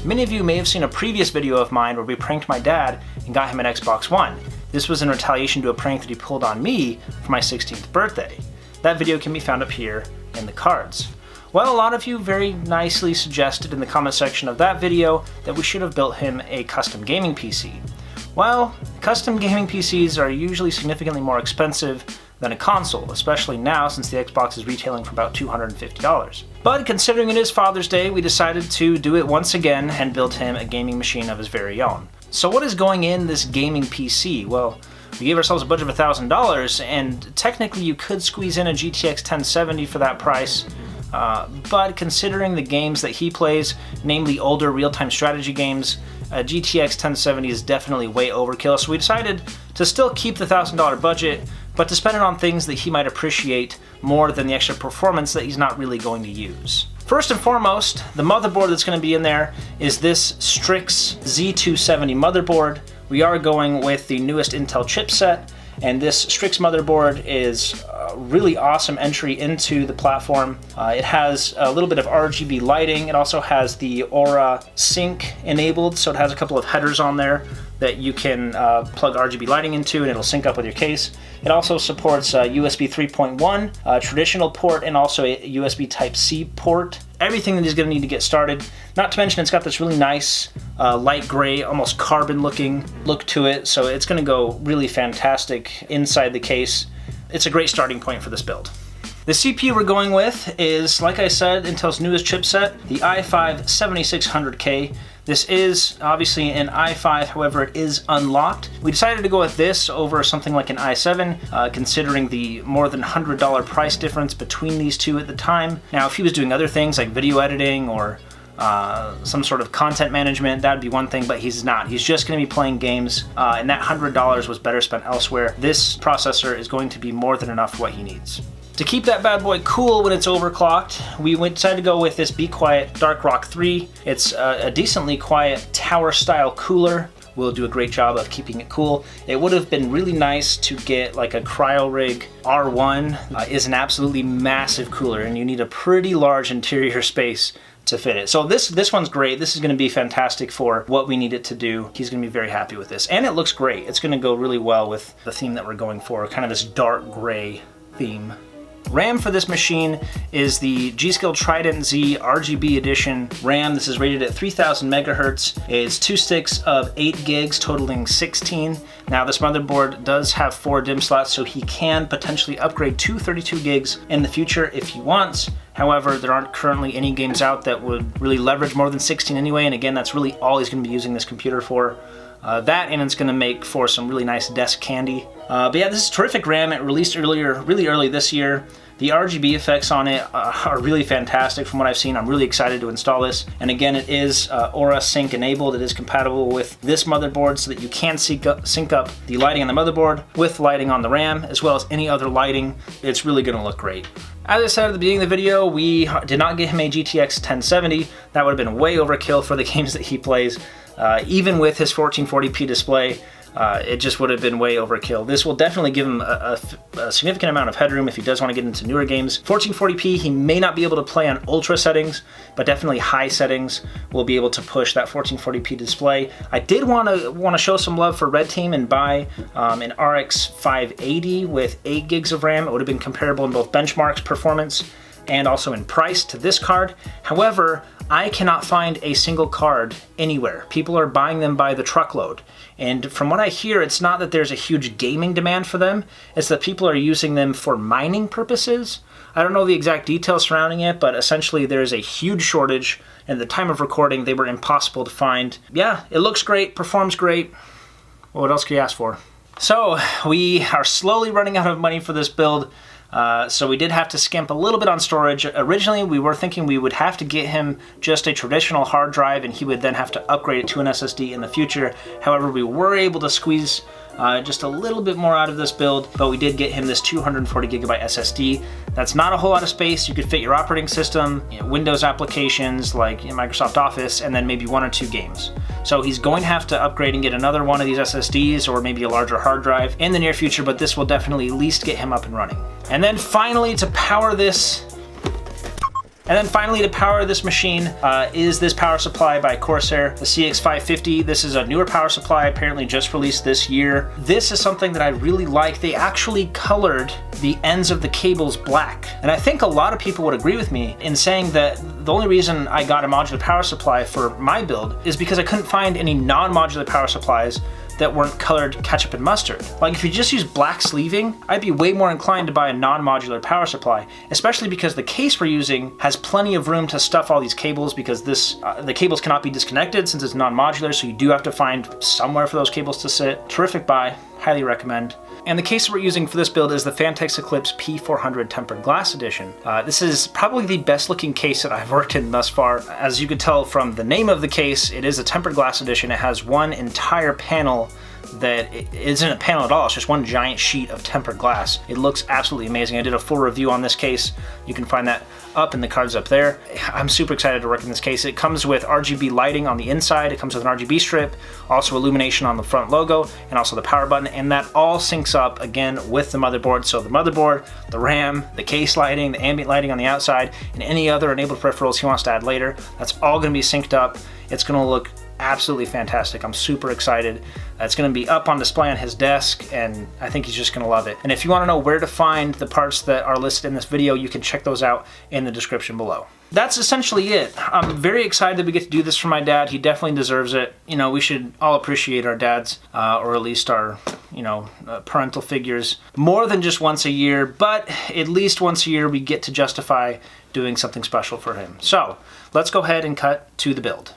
Many of you may have seen a previous video of mine where we pranked my dad and got him an Xbox One. This was in retaliation to a prank that he pulled on me for my 16th birthday. That video can be found up here in the cards. Well, a lot of you very nicely suggested in the comment section of that video that we should have built him a custom gaming PC. Well, custom gaming PCs are usually significantly more expensive than a console, especially now since the Xbox is retailing for about $250. But considering it is Father's Day, we decided to do it once again and build him a gaming machine of his very own. So what is going in this gaming PC? Well, we gave ourselves a budget of $1,000, and technically you could squeeze in a GTX 1070 for that price, but considering the games that he plays, namely older real-time strategy games, a GTX 1070 is definitely way overkill, so we decided to still keep the $1,000 budget, but to spend it on things that he might appreciate more than the extra performance that he's not really going to use. First and foremost, the motherboard that's going to be in there is this Strix Z270 motherboard. We are going with the newest Intel chipset, and this Strix motherboard is a really awesome entry into the platform. It has a little bit of RGB lighting. It also has the Aura Sync enabled, so it has a couple of headers on there that you can plug RGB lighting into, and it'll sync up with your case. It also supports USB 3.1, traditional port, and also a USB Type-C port. Everything that he's going to need to get started. Not to mention it's got this really nice light gray, almost carbon looking look to it, so it's going to go really fantastic inside the case. It's a great starting point for this build. The CPU we're going with is, like I said, Intel's newest chipset, the i5-7600K. This is obviously an i5, however it is unlocked. We decided to go with this over something like an i7, considering the more than $100 price difference between these two at the time. Now, if he was doing other things like video editing or some sort of content management, that'd be one thing, but he's not. He's just going to be playing games, and that $100 was better spent elsewhere. This processor is going to be more than enough for what he needs. To keep that bad boy cool when it's overclocked, we decided to go with this Be Quiet Dark Rock 3. It's a decently quiet tower style cooler. Will do a great job of keeping it cool. It would have been really nice to get like a CryoRig R1. Is an absolutely massive cooler, and you need a pretty large interior space to fit it. So this one's great. This is going to be fantastic for what we need it to do. He's going to be very happy with this, and it looks great. It's going to go really well with the theme that we're going for, kind of this dark gray theme. RAM for this machine is the G.Skill Trident Z RGB edition RAM. This is rated at 3000 megahertz. It's 2 sticks of 8 gigs, totaling 16. Now this motherboard does have 4 DIMM slots, so he can potentially upgrade to 32 gigs in the future if he wants. However, there aren't currently any games out that would really leverage more than 16 anyway, and again, that's really all he's going to be using this computer for. That, and it's going to make for some really nice desk candy. But yeah, this is terrific RAM. It released really early this year. The RGB effects on it are really fantastic from what I've seen. I'm really excited to install this. And again, it is Aura Sync enabled. It is compatible with this motherboard so that you can sync up the lighting on the motherboard with lighting on the RAM, as well as any other lighting. It's really going to look great. As I said at the beginning of the video, we did not get him a GTX 1070. That would have been way overkill for the games that he plays. Even with his 1440p display, it just would have been way overkill. This will definitely give him a significant amount of headroom if he does want to get into newer games. 1440p, he may not be able to play on ultra settings, but definitely high settings will be able to push that 1440p display. I did want to show some love for Red Team and buy an RX 580 with 8 gigs of RAM. It would have been comparable in both benchmarks, performance, and also in price to this card. However, I cannot find a single card anywhere. People are buying them by the truckload. And from what I hear, it's not that there's a huge gaming demand for them, it's that people are using them for mining purposes. I don't know the exact details surrounding it, but essentially there's a huge shortage, and at the time of recording, they were impossible to find. Yeah, it looks great, performs great. What else can you ask for? So, we are slowly running out of money for this build. So we did have to skimp a little bit on storage. Originally, we were thinking we would have to get him just a traditional hard drive, and he would then have to upgrade it to an SSD in the future. However, we were able to squeeze just a little bit more out of this build, but we did get him this 240 gigabyte SSD. That's not a whole lot of space. You could fit your operating system, Windows applications like Microsoft Office, and then maybe 1 or 2 games. So he's going to have to upgrade and get another one of these SSDs or maybe a larger hard drive in the near future, but this will definitely at least get him up and running. And then finally, to power this And then finally, to power this machine is this power supply by Corsair, the CX550. This is a newer power supply, apparently just released this year. This is something that I really like. They actually colored the ends of the cables black. And I think a lot of people would agree with me in saying that the only reason I got a modular power supply for my build is because I couldn't find any non-modular power supplies that weren't colored ketchup and mustard. Like if you just use black sleeving, I'd be way more inclined to buy a non-modular power supply, especially because the case we're using has plenty of room to stuff all these cables, because the cables cannot be disconnected since it's non-modular, so you do have to find somewhere for those cables to sit. Terrific buy, highly recommend. And the case we're using for this build is the Phanteks Eclipse P400 Tempered Glass Edition. This is probably the best looking case that I've worked in thus far. As you could tell from the name of the case, it is a tempered glass edition. It has one entire panel that isn't a panel at all, it's just one giant sheet of tempered glass. It looks absolutely amazing. I did a full review on this case. You can find that up in the cards up there. I'm super excited to work in this case. It comes with RGB lighting on the inside, it comes with an RGB strip, also illumination on the front logo, and also the power button, and that all syncs up again with the motherboard. So the motherboard, the RAM, the case lighting, the ambient lighting on the outside, and any other enabled peripherals he wants to add later, that's all gonna be synced up. It's gonna look absolutely fantastic. I'm super excited. It's going to be up on display on his desk, and I think he's just going to love it. And if you want to know where to find the parts that are listed in this video, you can check those out in the description below. That's essentially it. I'm very excited that we get to do this for my dad. He definitely deserves it. You know, we should all appreciate our dads, or at least our, parental figures, more than just once a year, but at least once a year we get to justify doing something special for him. So let's go ahead and cut to the build.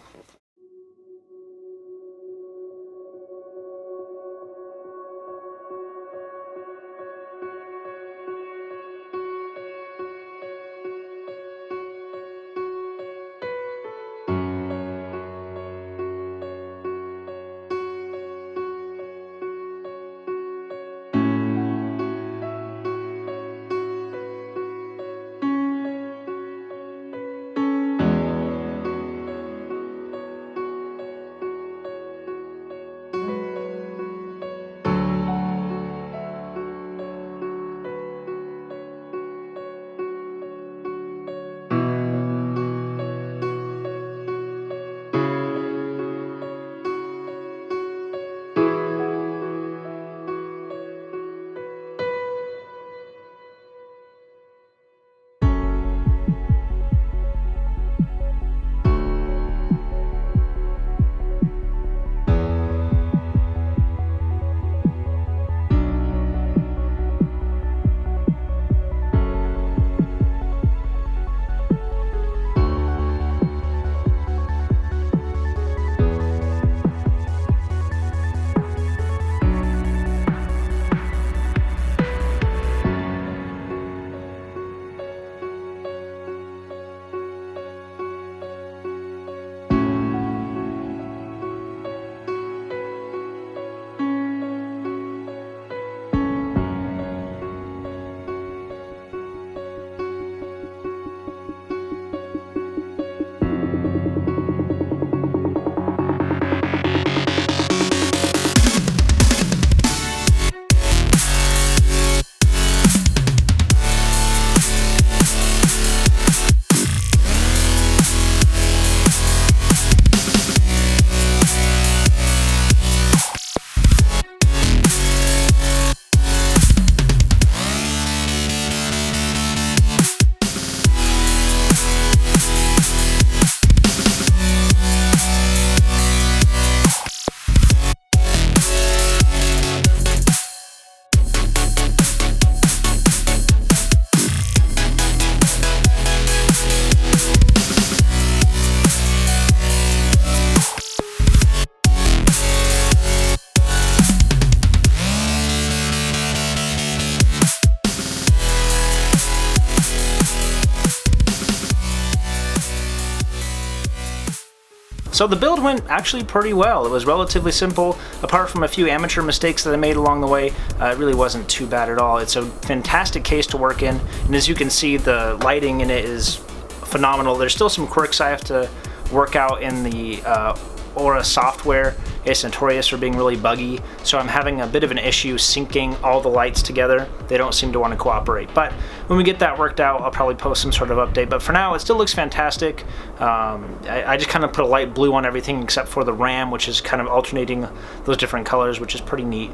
So the build went actually pretty well. It was relatively simple. Apart from a few amateur mistakes that I made along the way, it really wasn't too bad at all. It's a fantastic case to work in, and as you can see, the lighting in it is phenomenal. There's still some quirks I have to work out in the Aura software is notorious for being really buggy, so I'm having a bit of an issue syncing all the lights together. They don't seem to want to cooperate, but when we get that worked out, I'll probably post some sort of update. But for now, it still looks fantastic. I just kind of put a light blue on everything except for the RAM, which is kind of alternating those different colors, which is pretty neat.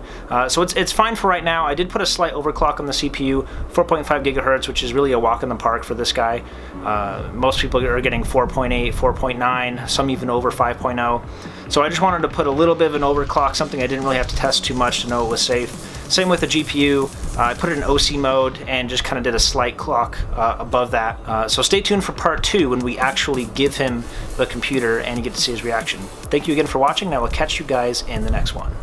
So it's fine for right now. I did put a slight overclock on the CPU, 4.5 gigahertz, which is really a walk in the park for this guy. Most people are getting 4.8, 4.9, some even over 5.0. So I just wanted to put a little bit of an overclock, something I didn't really have to test too much to know it was safe. Same with the GPU. I put it in OC mode and just kind of did a slight clock above that. So stay tuned for part 2 when we actually give him the computer and you get to see his reaction. Thank you again for watching, and I will catch you guys in the next one.